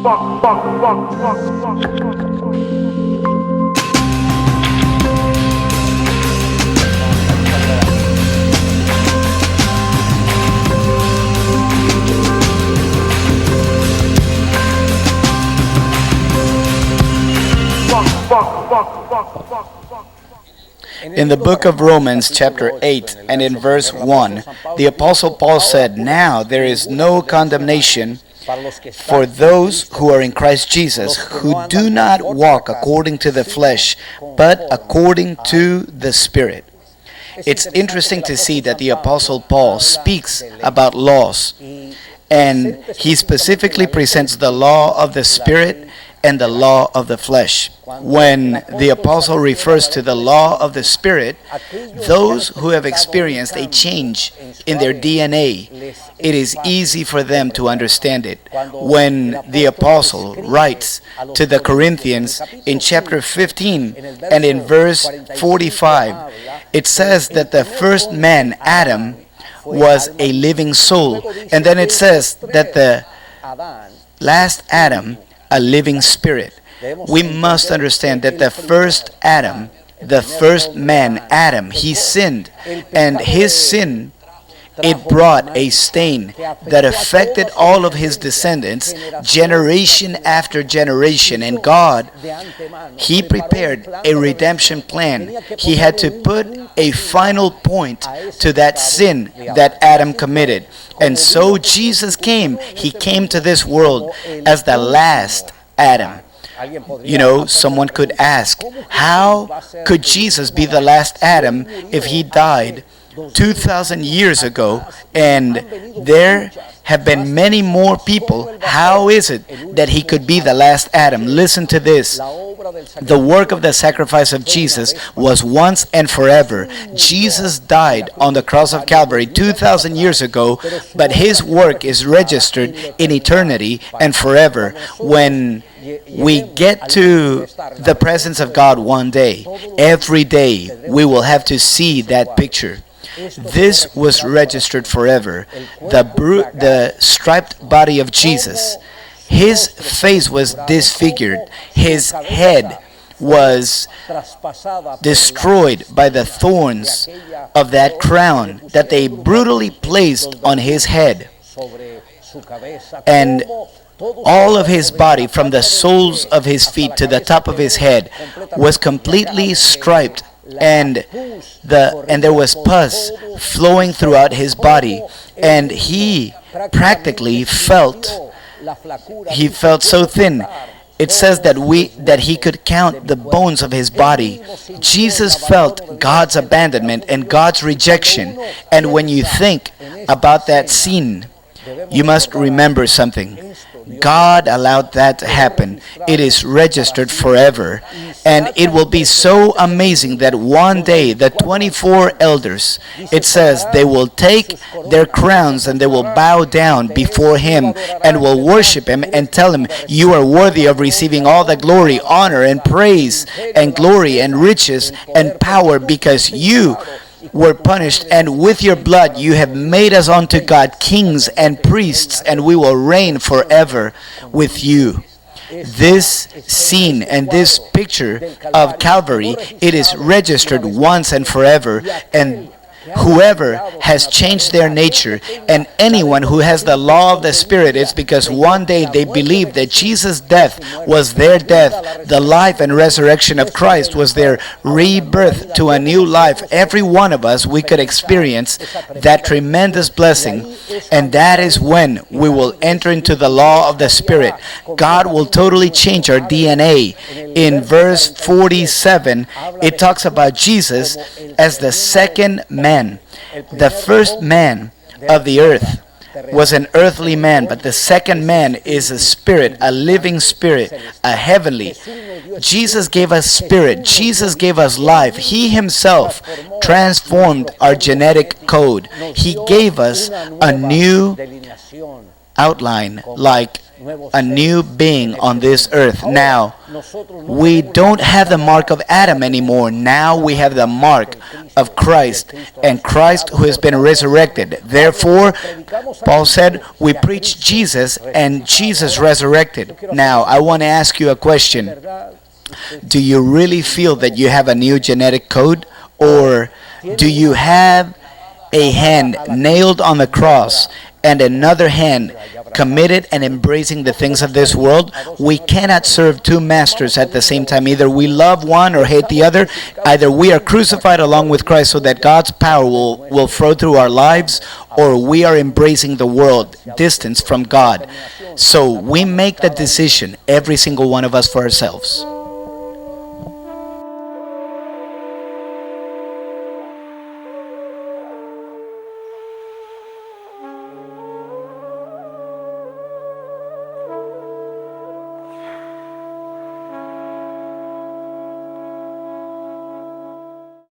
In the book of Romans, chapter 8, and in verse 1, the Apostle Paul said, "Now there is no condemnation for those who are in Christ Jesus, who do not walk according to the flesh, but according to the Spirit." It's interesting to see that the Apostle Paul speaks about laws, and he specifically presents the law of the Spirit and the law of the flesh. When the apostle refers to the law of the Spirit, those who have experienced a change in their DNA, it is easy for them to understand it. When the apostle writes to the Corinthians in chapter 15 and in verse 45, it says that the first man, Adam, was a living soul. And then it says that the last Adam, a living spirit. We must understand that the first Adam, the first man, Adam, he sinned, and his sin, it brought a stain that affected all of his descendants, generation after generation. And God, he prepared a redemption plan. He had to put a final point to that sin that Adam committed. And so Jesus came. He came to this world as the last Adam. You know, someone could ask, how could Jesus be the last Adam if he died 2,000 years ago and there have been many more people? How is it that he could be the last Adam? Listen to this. The work of the sacrifice of Jesus was once and forever. Jesus died on the cross of Calvary 2,000 years ago, but his work is registered in eternity and forever. When we get to the presence of God one day, every day we will have to see that picture. This was registered forever. The striped body of Jesus, his face was disfigured. His head was destroyed by the thorns of that crown that they brutally placed on his head. And all of his body, from the soles of his feet to the top of his head, was completely striped, and there was pus flowing throughout his body, and he practically felt so thin. It says that he could count the bones of his body. Jesus felt God's abandonment and God's rejection. And when you think about that scene, you must remember something. God allowed that to happen. It is registered forever. And it will be so amazing that one day the 24 elders, it says, they will take their crowns and they will bow down before him and will worship him and tell him, "You are worthy of receiving all the glory, honor, and praise, and glory, and riches, and power, because you were punished, and with your blood you have made us unto God kings and priests, and we will reign forever with you." This scene and this picture of Calvary, it is registered once and forever, and whoever has changed their nature and anyone who has the law of the Spirit, it's because one day they believed that Jesus' death was their death, the life and resurrection of Christ was their rebirth to a new life. Every one of us, we could experience that tremendous blessing, and that is when we will enter into the law of the Spirit. God will totally change our DNA. In verse 47, it talks about Jesus as the second man. The first man of the earth was an earthly man, but the second man is a spirit, a living spirit, a heavenly. Jesus gave us spirit. Jesus gave us life. He himself transformed our genetic code. He gave us a new outline like a new being on this earth. Now, we don't have the mark of Adam anymore. Now we have the mark of Christ, and Christ who has been resurrected. Therefore, Paul said, we preach Jesus and Jesus resurrected. Now, I want to ask you a question. Do you really feel that you have a new genetic code? Or do you have a hand nailed on the cross and another hand committed and embracing the things of this world? We cannot serve two masters at the same time. Either we love one or hate the other. Either we are crucified along with Christ so that God's power will flow through our lives, or we are embracing the world, distance from God. So we make the decision, every single one of us, for ourselves.